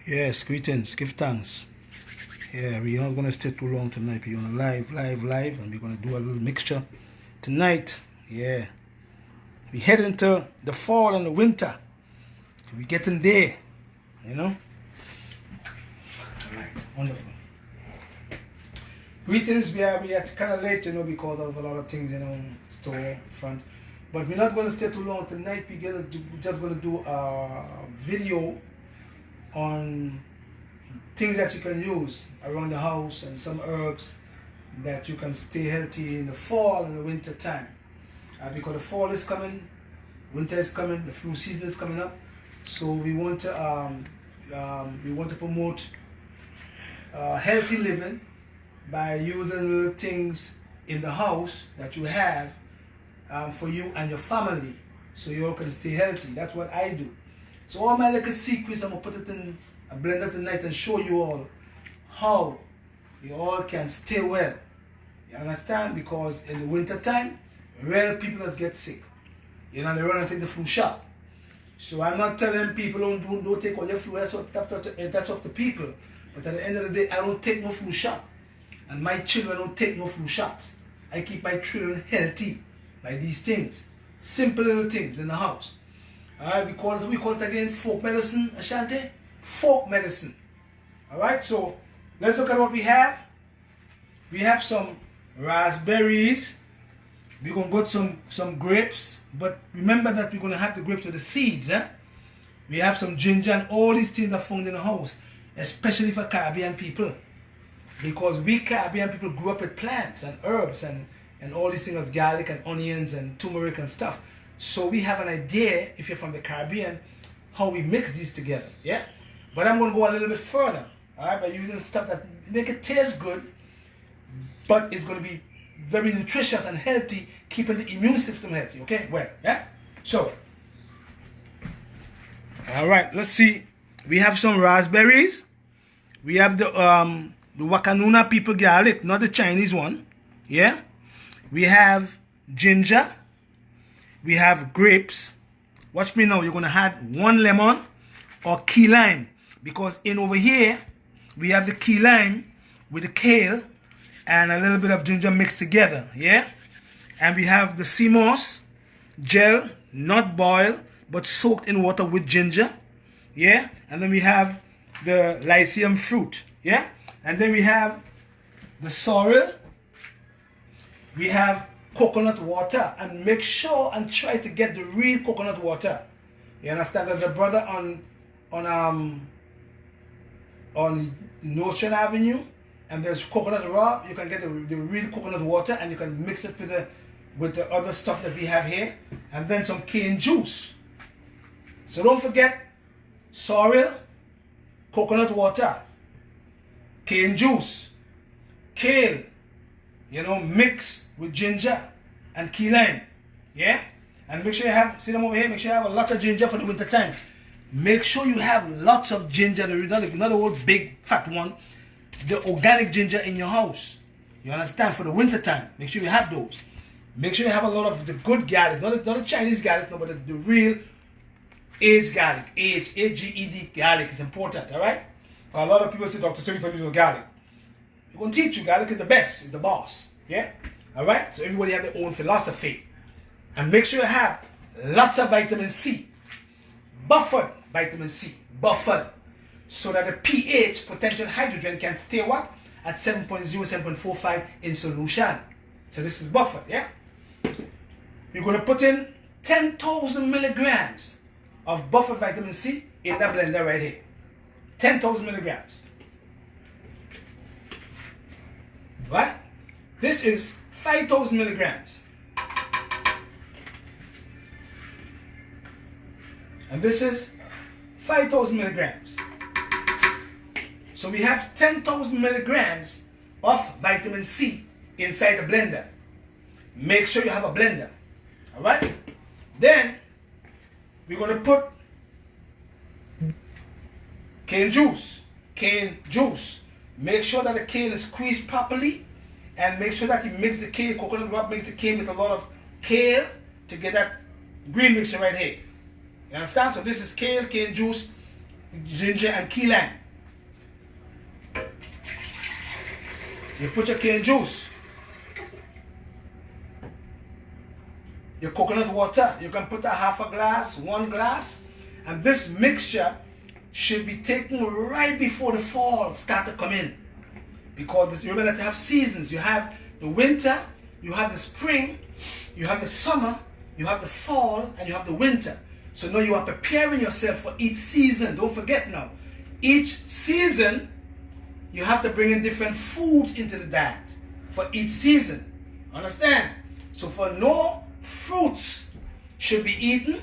Yes, greetings, give thanks. Yeah, we're not gonna stay too long tonight. We're on a live, and we're gonna do a little mixture tonight. Yeah, we head into the fall and the winter. We're getting there, you know. All right, wonderful. Greetings. We are kind of late, because of a lot of things, store front. But we're not gonna stay too long tonight. We're just gonna do a video on things that you can use around the house and some herbs that you can stay healthy in the fall and the winter time. Because the fall is coming, winter is coming, the flu season is coming up, so we want to promote healthy living by using little things in the house that you have for you and your family, so you all can stay healthy. That's what I do. So all my little secrets, I'm going to put it in a blender tonight and show you all how you all can stay well. You understand? Because in the winter time, real people that get sick. They run and take the flu shot. So I'm not telling people don't take all your flu. That's up to people. But at the end of the day, I don't take no flu shot. And my children don't take no flu shots. I keep my children healthy by these things. Simple little things in the house. Alright, we call it again folk medicine, Ashanti. Folk medicine. Alright, so let's look at what we have. We have some raspberries. We're gonna get some grapes, but remember that we're gonna have the grapes with the seeds, eh? We have some ginger, and all these things are found in the house, especially for Caribbean people. Because we Caribbean people grew up with plants and herbs and all these things like garlic and onions and turmeric and stuff. So we have an idea, if you're from the Caribbean, how we mix these together, yeah? But I'm going to go a little bit further, all right, by using stuff that make it taste good, but it's going to be very nutritious and healthy, keeping the immune system healthy, okay? Well, yeah? So, all right, let's see. We have some raspberries. We have the Wakanuna people garlic, not the Chinese one, yeah? We have ginger. We have grapes. Watch me now. You're going to add 1 lemon or key lime. Because in over here, we have the key lime with the kale and a little bit of ginger mixed together. Yeah? And we have the sea moss gel, not boiled, but soaked in water with ginger. Yeah? And then we have the lycium fruit. Yeah? And then we have the sorrel. We have coconut water, and make sure and try to get the real coconut water. You understand? There's a brother on Notion Avenue, and there's Coconut Raw. You can get the real coconut water, and you can mix it with the other stuff that we have here, and then some cane juice. So don't forget sorrel, coconut water, cane juice, kale, mix with ginger and key lime. Yeah? And make sure you have, see them over here, make sure you have a lot of ginger for the winter time. Make sure you have lots of ginger, not the old big fat one, the organic ginger in your house. You understand? For the winter time. Make sure you have those. Make sure you have a lot of the good garlic, not the Chinese garlic, no, but the real aged garlic. A-G-E-D garlic is important, alright? A lot of people say, Dr. Stevie, don't use garlic. We're going to teach you garlic is the best, is the boss. Yeah? Alright? So everybody have their own philosophy. And make sure you have lots of vitamin C. Buffered vitamin C. Buffered. So that the pH, potential hydrogen, can stay what? At 7.0, 7.45 in solution. So this is buffered, yeah? You're going to put in 10,000 milligrams of buffered vitamin C in that blender right here. 10,000 milligrams. Right? This is 5,000 milligrams. And this is 5,000 milligrams. So we have 10,000 milligrams of vitamin C inside the blender. Make sure you have a blender. Alright? Then we're going to put cane juice. Cane juice. Make sure that the cane is squeezed properly, and make sure that you mix the cane, coconut rub, mix the cane with a lot of kale to get that green mixture right here. You understand? So this is kale, cane juice, ginger and key lime. You put your cane juice, your coconut water. You can put a half a glass, 1 glass, and this mixture should be taken right before the fall start to come in, because you're going to have seasons. You have the winter, you have the spring, you have the summer, you have the fall, and you have the winter. So now you are preparing yourself for each season. Don't forget now, each season you have to bring in different foods into the diet for each season. Understand? So for no fruits should be eaten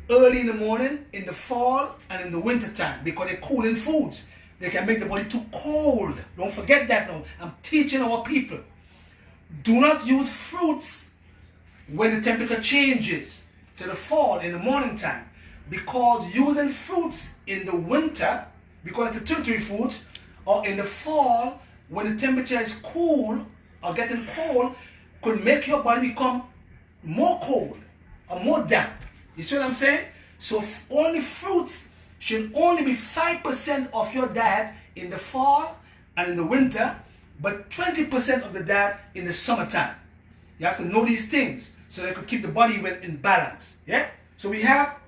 early in the morning, in the fall, and in the winter time, because they're cooling foods. They can make the body too cold. Don't forget that now. I'm teaching our people. Do not use fruits when the temperature changes to the fall in the morning time, because using fruits in the winter, because it's a tertiary foods, or in the fall when the temperature is cool or getting cold, could make your body become more cold or more damp. You see what I'm saying? So only fruits should only be 5% of your diet in the fall and in the winter, but 20% of the diet in the summertime. You have to know these things so they could keep the body in balance. Yeah? So we have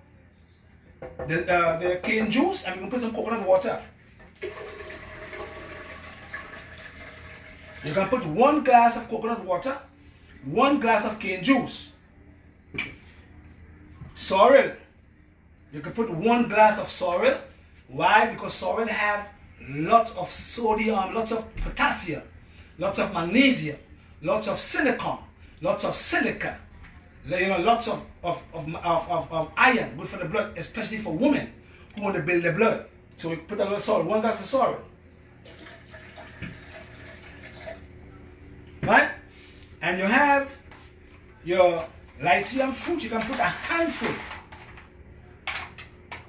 the cane juice, and we can put some coconut water. You can put 1 glass of coconut water, 1 glass of cane juice. Sorrel. You can put 1 glass of sorrel. Why? Because sorrel have lots of sodium, lots of potassium, lots of magnesium, lots of silicon, lots of silica, lots of iron, good for the blood, especially for women who want to build their blood. So we put a little sorrel, 1 glass of sorrel. Right? And you have your lycium fruit. You can put a handful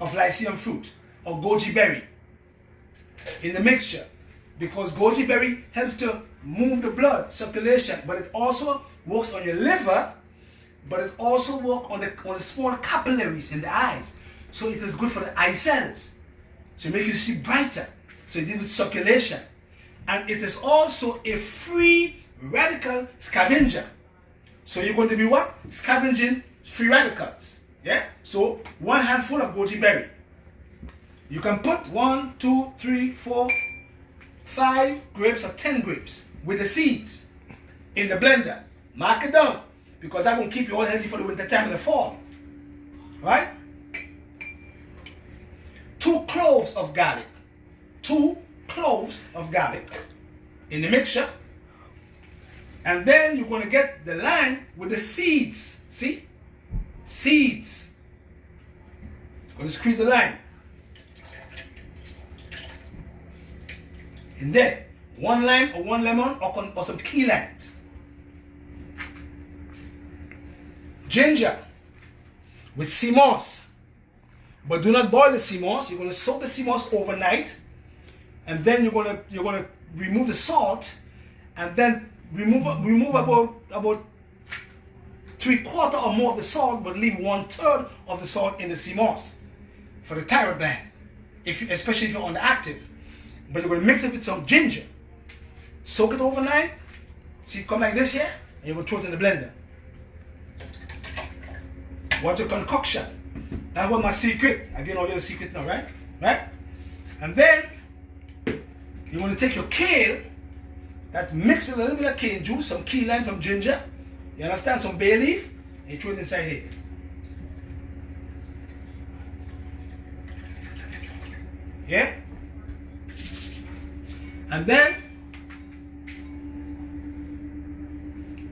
of lycium fruit or goji berry in the mixture, because goji berry helps to move the blood circulation, but it also works on your liver, but it also works on the small capillaries in the eyes. So it is good for the eye cells. So it makes you see brighter. So it deals with circulation. And it is also a free radical scavenger. So you're going to be what? Scavenging free radicals. Yeah? So 1 handful of goji berry. You can put 1, 2, 3, 4, 5 grapes or 10 grapes with the seeds in the blender. Mark it down, because that will keep you all healthy for the winter time and the fall. Right? 2 cloves of garlic. 2 cloves of garlic in the mixture. And then you're going to get the lime with the seeds. See? Seeds. Going to squeeze the lime in there. 1 lime or 1 lemon or some key limes. Ginger with sea moss. But do not boil the sea moss. You're going to soak the sea moss overnight, and then you're going to remove the salt, and then remove about 3/4 or more of the salt, but leave 1/3 of the salt in the sea moss for the thyroid gland, especially if you're underactive. But you're going to mix it with some ginger, soak it overnight. See it come like this here, and you're going to throw it in the blender. What's your concoction? That was my secret. Again, I'll get a secret now, right? Right? And then you want to take your kale, that mixed with a little bit of cane juice, some key lime, some ginger, you understand, some bay leaf, and you throw it inside here. Yeah? And then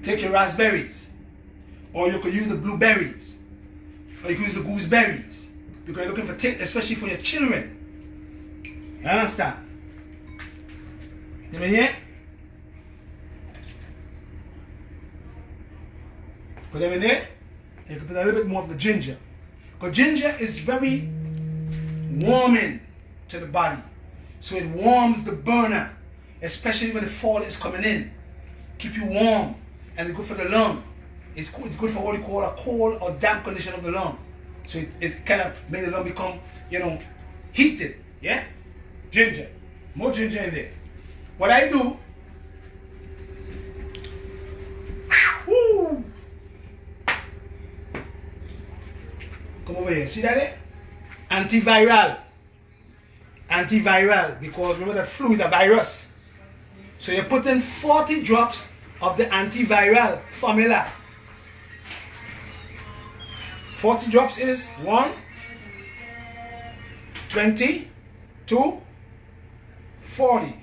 take your raspberries, or you could use the blueberries, or you could use the gooseberries, because you're looking for taste, especially for your children. You understand? Come in here. Put them in there. And you can put a little bit more of the ginger, because ginger is very warming to the body. So it warms the burner, especially when the fall is coming in. Keep you warm, and it's good for the lung. It's good for what we call a cold or damp condition of the lung. So it kind of made the lung become, heated. Yeah? Ginger. More ginger in there. What I do, woo, come over here. See that there? Antiviral. Antiviral, because remember that flu is a virus. So you put in 40 drops of the antiviral formula. 40 drops is 1, 20, 2, 40.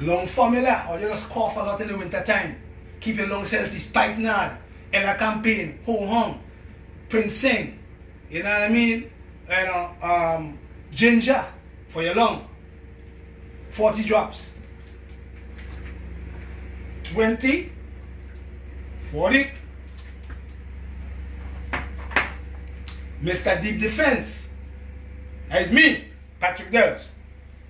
Lung formula, or you just cough a lot in the winter time. Keep your lungs healthy. Spikenard, Ella Campaign, Ho Hong, Prince Sing, you know what I mean? Ginger for your lung. 40 drops. 20, 40. Mr. Deep Defense. That is me, Patrick Dells.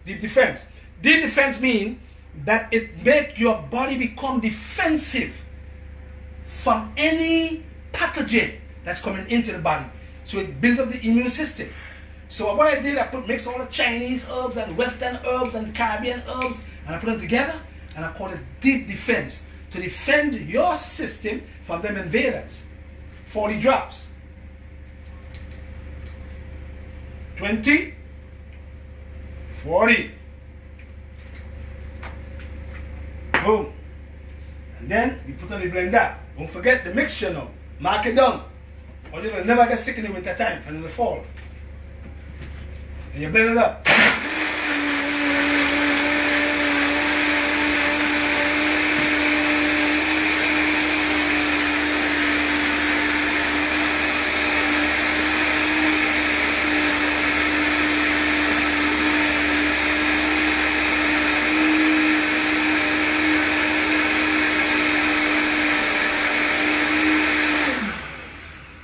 Deep Defense. Deep Defense means that it makes your body become defensive from any pathogen that's coming into the body. So it builds up the immune system. So what I did, I mix all the Chinese herbs and Western herbs and Caribbean herbs, and I put them together, and I call it Deep Defense, to defend your system from them invaders. 40 drops. 20, 40. Boom. And then you put on the blender. Don't forget the mixture now. Mark it down, or you will never get sick in the winter time and in the fall. And you blend it up.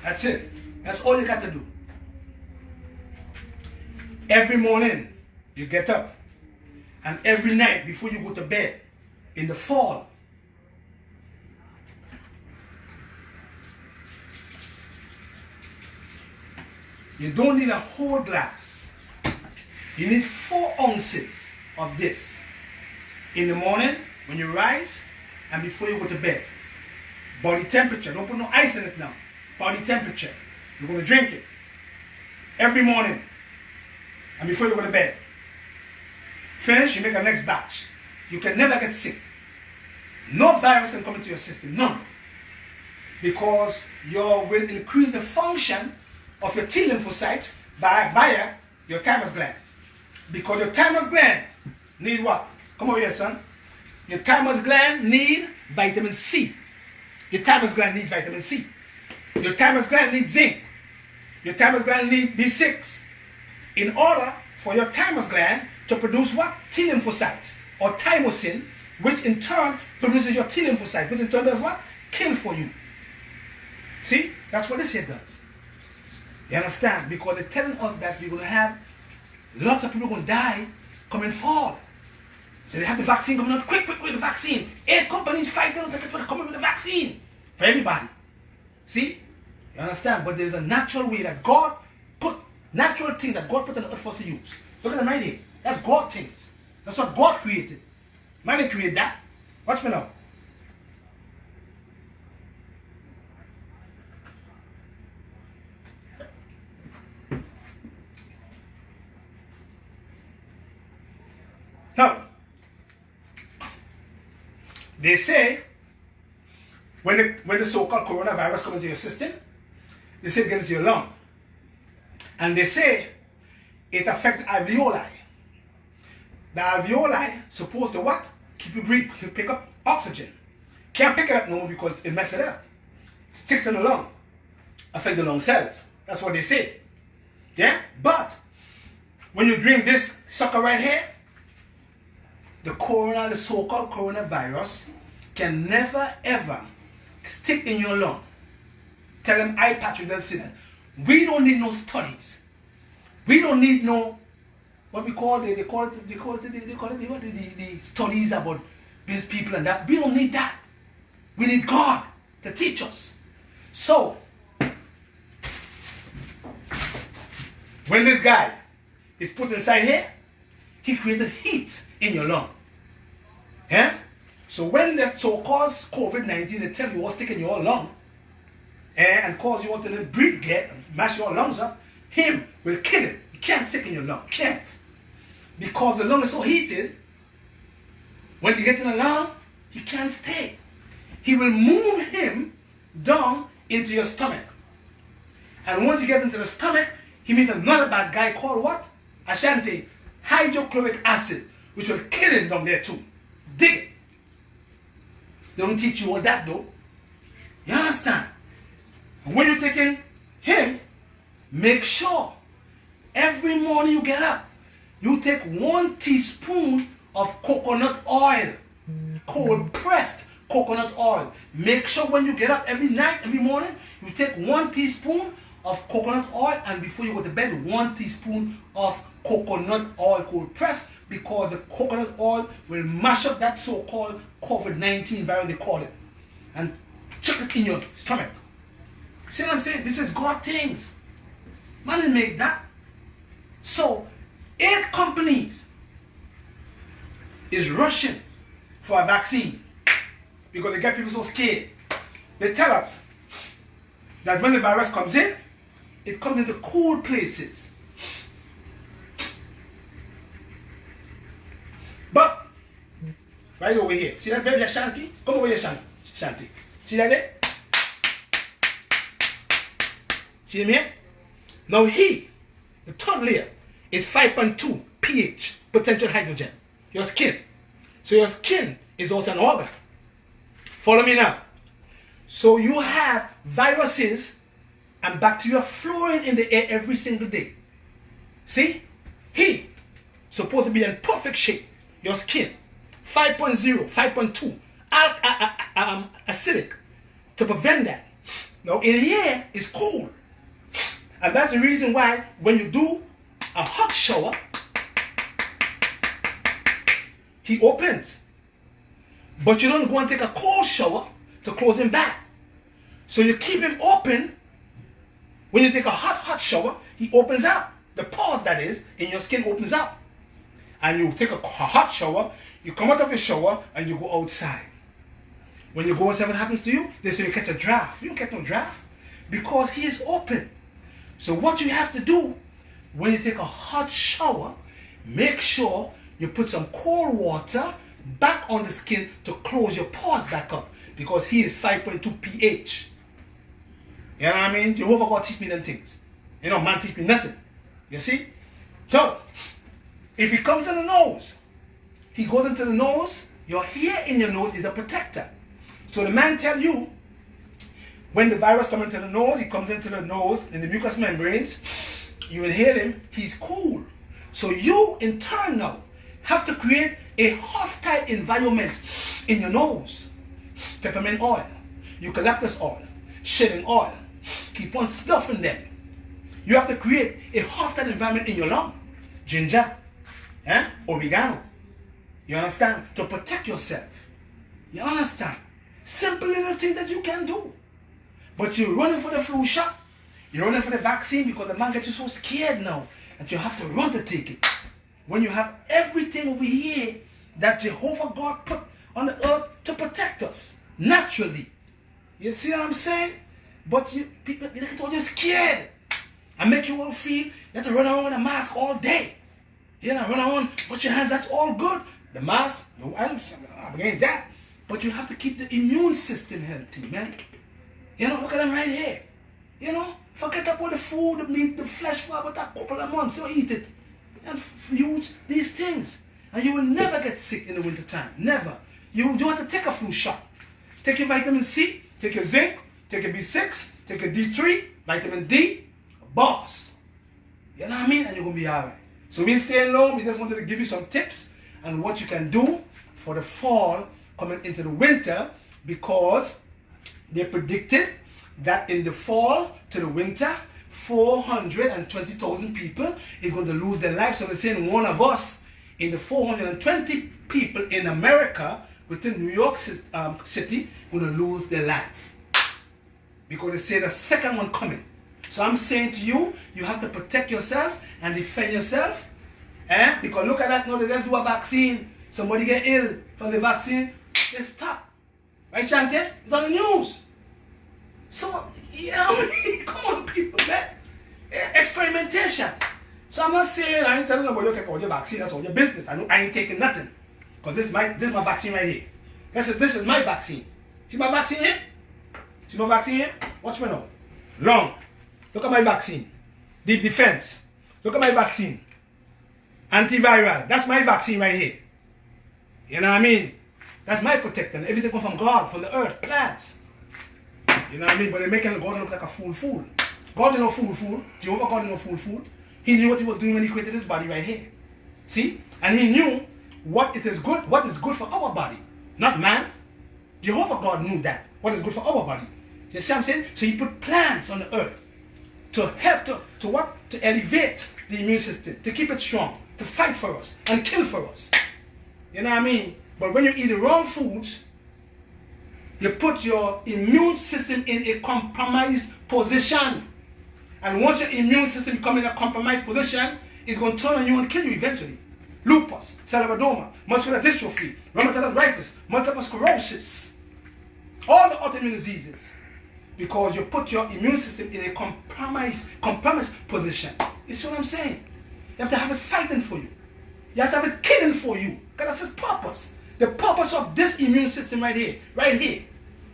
That's it. That's all you got to do. Every morning you get up, and every night before you go to bed in the fall, you don't need a whole glass. You need 4 ounces of this in the morning when you rise and before you go to bed. Body temperature. Don't put no ice in it now. Body temperature. You're going to drink it every morning and before you go to bed. Finish, you make a next batch. You can never get sick. No virus can come into your system. None. Because you will increase the function of your T lymphocytes via your thymus gland. Because your thymus gland need what? Come over here, son. Your thymus gland need vitamin C. Your thymus gland needs vitamin C. Your thymus gland needs zinc. Your thymus gland needs B6. In order for your thymus gland to produce what? T lymphocytes or thymosin, which in turn produces your T lymphocyte, which in turn does what? Kill for you. See? That's what this here does. You understand? Because they're telling us that we're going to have lots of people going to die coming fall. So they have the vaccine coming out. Quick, the vaccine. 8 companies fighting to come up with the vaccine for everybody. See? You understand? But there's a natural way that God put, natural things that God put on the earth for us to use. Look at the man here. That's God things. That's what God created. Man didn't create that. Watch me now. Now, they say when the so-called coronavirus comes into your system, they say it gets into your lung. And they say it affects alveoli. The alveoli supposed to what? Keep you breathe, pick up oxygen. Can't pick it up no more because it messes it up. Sticks in the lung. Affect the lung cells. That's what they say. Yeah? But when you drink this sucker right here, the so-called coronavirus can never ever stick in your lung. Tell them I, Patrick Dells, say that. We don't need no studies. We don't need no, what we call it, they call it the studies about these people and that. We don't need that. We need God to teach us. So, when this guy is put inside here, he created heat in your lung. Yeah? So when the so-called COVID-19, they tell you what's sticking in your lung, and cause you want to breathe, mash your lungs up, him will kill it. He can't stick in your lung. Can't. Because the lung is so heated, when you get in the lung, he can't stay. He will move him down into your stomach. And once he gets into the stomach, he meets another bad guy called what? Ashanti, hydrochloric acid, which will kill him down there too. Dig it. They don't teach you all that though. You understand? And when you're taking him, make sure every morning you get up, you take 1 teaspoon of coconut oil, cold pressed coconut oil. Make sure when you get up every night, every morning, you take 1 teaspoon of coconut oil, and before you go to bed, 1 teaspoon of coconut oil cold pressed, because the coconut oil will mash up that so-called COVID-19 virus, they call it, and chuck it in your stomach. See what I'm saying? This is God things. Man didn't make that. So, 8 companies is rushing for a vaccine because they get people so scared. They tell us that when the virus comes in, it comes into cool places. But, right over here, see that very Shanti? Come over here, Shanti. See that there? See him here? Now he, the third layer, is 5.2 pH, potential hydrogen. Your skin. So your skin is also an organ. Follow me now. So you have viruses and bacteria flowing in the air every single day. See? He, supposed to be in perfect shape. Your skin. 5.0, 5.2. Acidic. To prevent that. Now in here is cool. And that's the reason why when you do a hot shower, he opens. But you don't go and take a cold shower to close him back. So you keep him open. When you take a hot shower, he opens up. The pores, that is, in your skin opens up. And you take a hot shower, you come out of your shower, and you go outside. When you go outside, what happens to you? They say you catch a draft. You don't catch no draft because he is open. So what you have to do when you take a hot shower, make sure you put some cold water back on the skin to close your pores back up, because he is 5.2 pH. You know what I mean? Jehovah God teach me them things. You know, man teach me nothing. You see? So, if he comes in the nose, he goes into the nose, your hair in your nose is a protector. So the man tell you, when the virus comes into the nose, he comes into the nose, in the mucous membranes, you inhale him, he's cool. So you, in turn now, have to create a hostile environment in your nose. Peppermint oil, eucalyptus oil, shedding oil. Keep on stuffing them. You have to create a hostile environment in your lung. Ginger, oregano. You understand? To protect yourself. You understand? Simple little thing that you can do. But you're running for the flu shot. You're running for the vaccine because the man gets you so scared now that you have to run to take it. When you have everything over here that Jehovah God put on the earth to protect us naturally. You see what I'm saying? But people get all just scared and make you all feel you have to run around with a mask all day. You know, run around, put your hands, that's all good. The mask, no, I'm against that. But you have to keep the immune system healthy, man. You know, look at them right here. You know, forget about the food, the meat, the flesh for about a couple of months. You eat it and use these things. And you will never get sick in the winter time. Never. You do have to take a flu shot. Take your vitamin C, take your zinc, take your B6, take your D3, vitamin D, boss. You know what I mean? And you're going to be alright. So we staying low. We just wanted to give you some tips on what you can do for the fall coming into the winter, because they predicted that in the fall to the winter, 420,000 people is going to lose their lives. So they're saying one of us in the 420 people in America within New York City going to lose their life. Because they say the second one coming. So I'm saying to you, you have to protect yourself and defend yourself. Because look at that now, they just do a vaccine. Somebody get ill from the vaccine, they stop. Right, Chante? It's on the news. So, yeah, come on, people, man. Experimentation. So I'm not saying, I ain't telling them about you take all your vaccine, that's all your business. I ain't taking nothing. Because this is my vaccine right here. This is my vaccine. See my vaccine here? See my vaccine here? Watch me now. Long. Look at my vaccine. Deep defense. Look at my vaccine. Antiviral. That's my vaccine right here. You know what I mean? That's my protector. Everything comes from God, from the earth, plants. You know what I mean? But they're making God look like a fool. God is no fool. Jehovah God is no fool. He knew what he was doing when he created this body right here. See? And he knew what is good for our body. Not man. Jehovah God knew that. What is good for our body. You see what I'm saying? So he put plants on the earth to help to elevate the immune system, to keep it strong, to fight for us and kill for us. You know what I mean? But when you eat the wrong foods, you put your immune system in a compromised position. And once your immune system becomes in a compromised position, it's going to turn on you and kill you eventually. Lupus, scleroderma, muscular dystrophy, rheumatoid arthritis, multiple sclerosis. All the autoimmune diseases. Because you put your immune system in a compromised position. You see what I'm saying? You have to have it fighting for you. You have to have it killing for you. Because that's its purpose. The purpose of this immune system right here,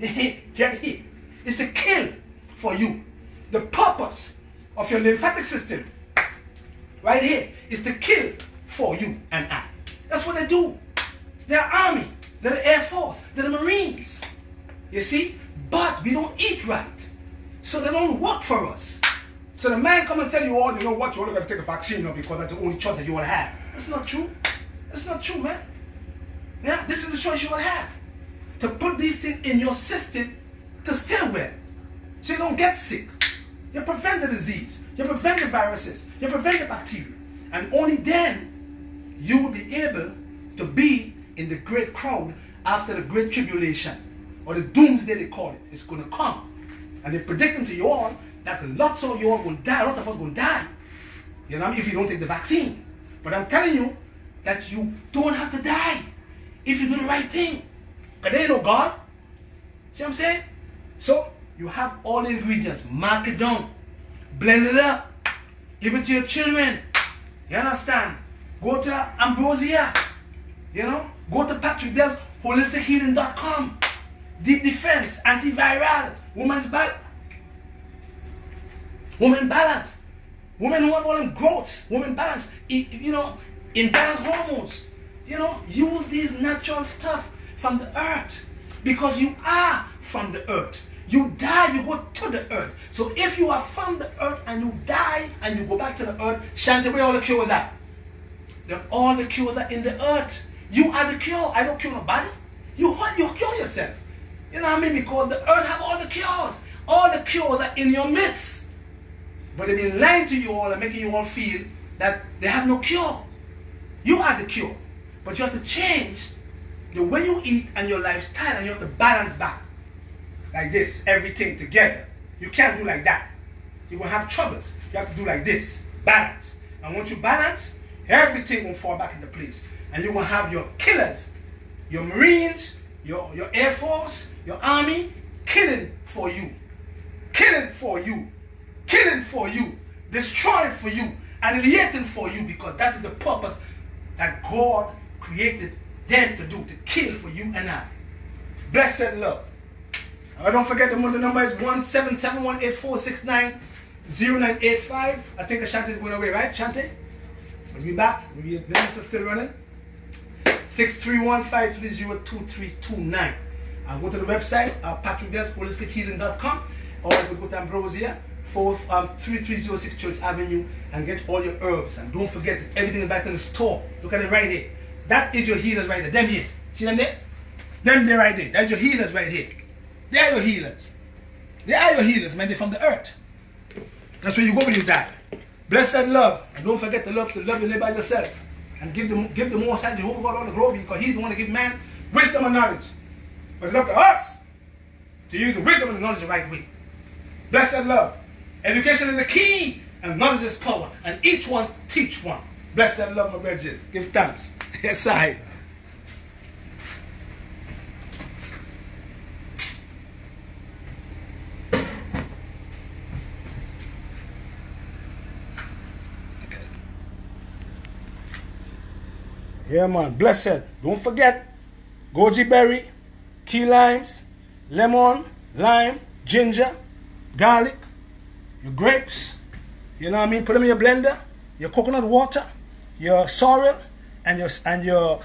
is to kill for you. The purpose of your lymphatic system right here is to kill for you and I. That's what they do. They're army, they're the Air Force, they're the Marines. You see? But we don't eat right. So they don't work for us. So the man comes and tell you all, you know what, you're only going to take a vaccine now because that's the only choice that you will have. That's not true. That's not true, man. Yeah, this is the choice you will have. To put these things in your system to stay well. So you don't get sick. You prevent the disease. You prevent the viruses. You prevent the bacteria. And only then you will be able to be in the great crowd after the great tribulation. Or the doomsday they call it. It's going to come. And they're predicting to you all that lots of you all will die. A lot of us will die. You know, if you don't take the vaccine. But I'm telling you that you don't have to die if you do the right thing. Because there ain't no God. See what I'm saying? So you have all the ingredients. Mark it down. Blend it up. Give it to your children. You understand? Go to Ambrosia. You know? Go to PatrickDellHolisticHealing.com. Deep defense, antiviral, woman balance, women who have all them growths, woman balance, you know, imbalanced hormones. You know, use these natural stuff from the earth because you are from the earth. You die, you go to the earth. So if you are from the earth and you die and you go back to the earth, Shanti, where all the cures are? All the cures are in the earth. You are the cure. I don't cure nobody. You cure yourself. You know what I mean? Because the earth have all the cures. All the cures are in your midst. But they've been lying to you all and making you all feel that they have no cure. You are the cure. But you have to change the way you eat and your lifestyle, and you have to balance back. Like this, everything together. You can't do like that. You're going to have troubles. You have to do like this. Balance. And once you balance, everything will fall back into place. And you're going to have your killers, your Marines, your Air Force, your Army, killing for you. Killing for you. Killing for you. Destroying for you. Annihilating for you, because that is the purpose that God created them to do, to kill for you and I. Blessed love. Don't forget the number is 1771846900985. I think the Shanti is going away, right, Shanti? We'll be back. The business is still running. 631-530-2329. Go to the website, PatrickDellHolisticHealing.com, or you could go to Ambrosia, 3306 Church Avenue, and get all your herbs. And don't forget, everything is back in the store. Look at it right here. That is your healers right there. Them here. See them there? Them there right there. That's your healers right here. They are your healers. They are your healers, man. They're from the earth. That's where you go when you die. Blessed love. And don't forget to love your neighbor yourself. And give the Most High Jehovah God all the glory, because He's the one that gives man wisdom and knowledge. But it's up to us to use the wisdom and the knowledge the right way. Blessed love. Education is the key, and knowledge is power. And each one teach one. Blessed love, my brethren. Give thanks. Yes, I. Yeah, man. Blessed. Don't forget, goji berry, key limes, lemon, lime, ginger, garlic, your grapes. You know what I mean? Put them in your blender. Your coconut water, your sorrel, and your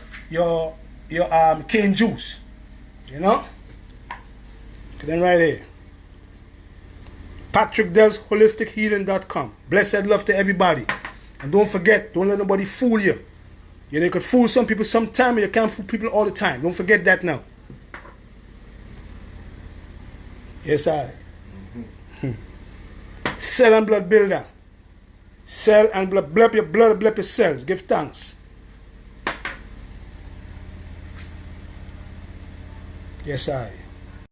cane juice. You know? Put them right here. PatrickDellsHolisticHealing.com. Blessed love to everybody. And don't forget, don't let nobody fool you. Yeah, they could fool some people sometime, but you can't fool people all the time. Don't forget that now. Yes, I. Cell and blood builder. Cell and blood. Blood up your blood, blood up your cells. Give thanks. Yes, I.